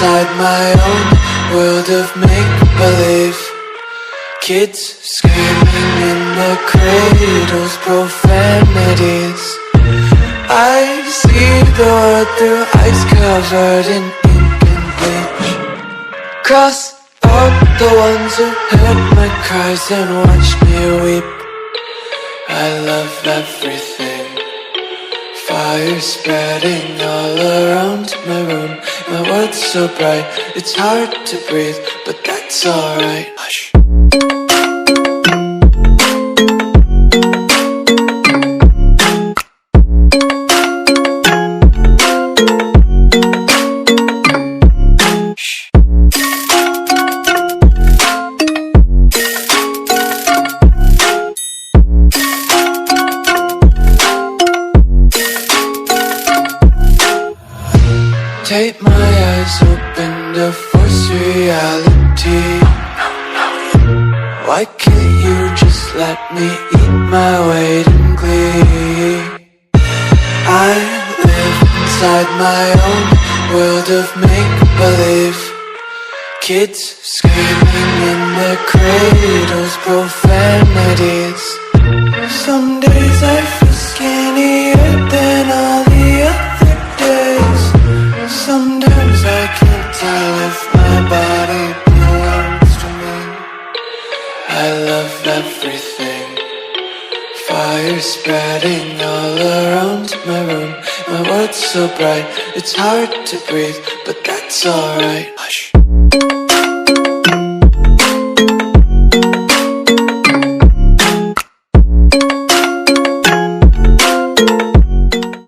inside my own world of make-believe. Kids screaming in their cradles, profanities. I see the world through ice covered in ink and bleach. Cross out the ones who heard my cries and watched me weep. I love everything. Fire spreading all around my room. My world's so bright, it's hard to breathe, but that's alright. Hush. Tape my eyes open to force reality. Why can't you just let me eat my weight in glee? I live inside my own world of make-believe. Kids screaming in their cradles, profanities. Some days I feel skinnier than all the other days. Sometimes I can't tell if my body belongs to me. I love everything. Fire spreading all around my room. My world's so bright, it's hard to breathe, but that's alright.